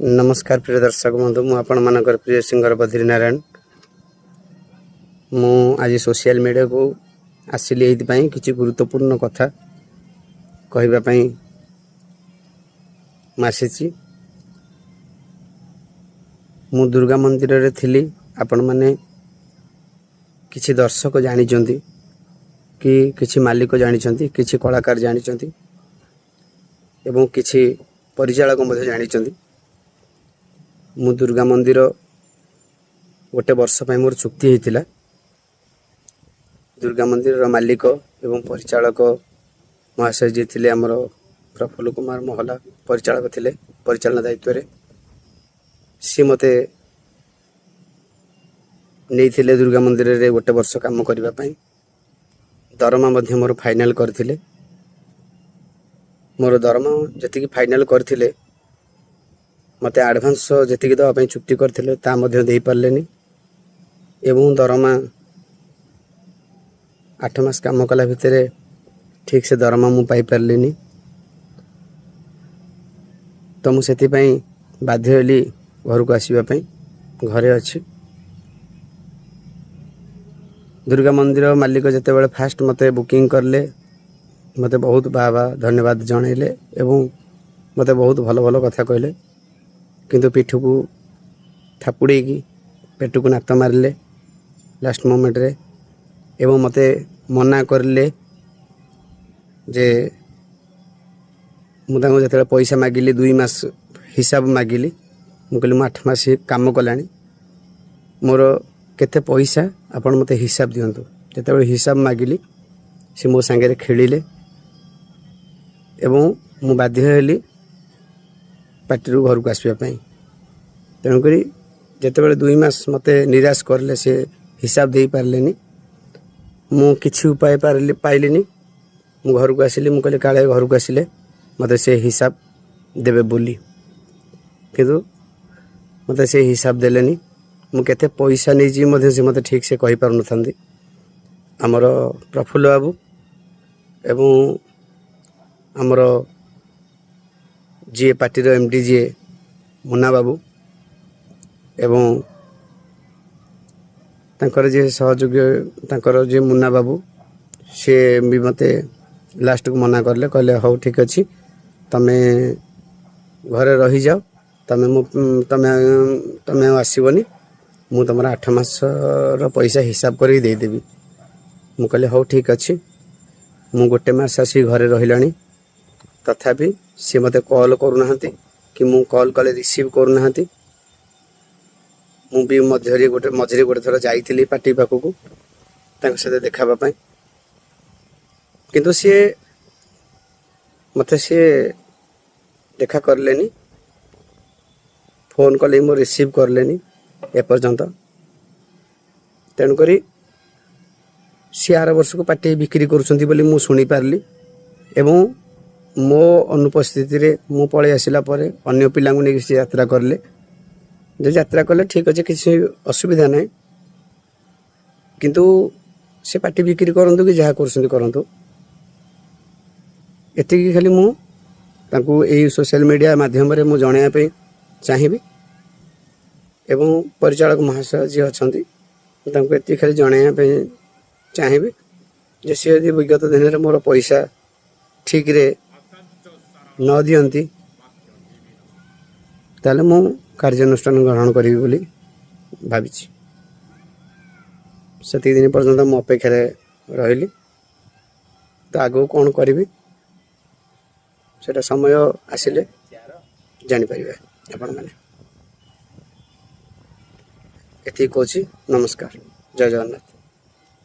नमस्कार प्रिय दर्शक बंधु मु आपण मानकर प्रिय सिंगर बद्री नारायण मु आज सोशल मीडिया को आसिली एथि किछि गुरुत्वपूर्ण कथा कहबा पई मासिछि। मु दुर्गा मंदिर रे थिली। आपण माने किछि दर्शक जानि चंती कि किछि मालिक जानि चंती, किछि कलाकार जानि चंती एवं किछि परिचालक मध्ये जानि चंती। मु दुर्गा मंदिर गोटे वर्ष पर मोर चुक्ति होता। दुर्गा मंदिर मालिक एवं परिचालक महाशय जी थे आमर प्रफुल्ल कुमार महला परिचालक थे परिचालन दायित्व रे। सी मते नहीं दुर्गा मंदिर रे गोटे वर्ष काम करने दरमा मोर फाइनाल करथिले। मोर दरमा जति फाइनाल करथिले मते एडवांस जति दवाई चुक्ति करथिले ता मध्य दे पारलेनी एवं दरमा 8 मास काम कला भितर ठीक से दरमा मु पाई पारलेनी। तो मु सेति पई बाध्य हेली घर को आसीबा पई। घरे अछि। दुर्गा मंदिर मालिक जते बेले फास्ट मते बुकिंग करले मते बहुत बाबा धन्यवाद जणैले एवं मते बहुत भलो भलो कथा कहले। किंतु पीठ को थापुड़ी की पेट को नात मारे लास्ट मोमेंट रे एवं मते मना करले जे मुझे जो पैसा मागिली 2 मास हिसाब मागिली मु कहली 8 मास काम कलानी मोर केते पैसा आपण मते हिसाब दियंतु। जेते हिसाब मागिली से मो संगे खेलिले एवं मु बाध्य हेली पार्टी घर को आसवाई। तेणुक जिते 2 मास मते निराश करले से हिसाब दे पारलेनी। मु किछि उपाय पाइलिनी। मु घर को आसिली। मु कहले काले घर को आसिले मते से हिसाब देबे बोली किंतु मते से हिसाब देलेनी। मु केते पैसा नै जी मते से मते ठीक से कहि पार नथांदी। हमर प्रफुल्ल बाबू एवं हमर जी पार्टी रो एमडी जी मुन्ना बाबू एवं तांकर जे सहयोगी तांकर जे मुन्ना बाबू से भी मते लास्ट को मना करले। कहले हौ ठीक अछि तमे घरे रही जाओ तमे आसीबनी मु तमरा 8 मास रो पैसा हिसाब करी दे देबी। मु कहले हौ ठीक अछि। मु गोटे मास आसी घरे रहिलानी तथापि सी मते कॉल करू नाहंती कि मु कॉल कले रिसीव करू नाहंती। मु भी मझरी गोटे थोड़ा जाइथिली पार्टी पाखु को तांक साथे देखाबा पई किंतु सी मते सी देखा करलेनी। फोन कले मु रिसीव करलेनी ए पर्यंत। तेणु करी सी आर वर्ष को पार्टी बिक्री करूछंती बोली मु सुनी पारली एवं मो अनुपस्थिति रे मु पळे आसिला परे अन्य पिलांगु नै किसी यात्रा करले। जो यात्रा कले ठीक अच्छे किसी असुविधा ना किंतु से पार्टी बिक्री करंतु कि जहा करंतु एति खाली मु तांकु एई सोशल मीडिया माध्यम रे मु जणाया पे चाहिबी एवं परिचालक महाशय जी अछंती तांकु एति खाली जणाया पे चाहिबी जे से यदि विगत दिन रे मोर पैसा ठीक रे न दियंती ताले मु कार्यानुष्ठान ग्रहण करी बोली भाविछि। से दिन पर्यंत मु अपेक्षा रहिली। तो आगो कौन करी सेटा समय आसिले जानि परिबे आपण माने। एति कोछि। नमस्कार। जय जगन्नाथ।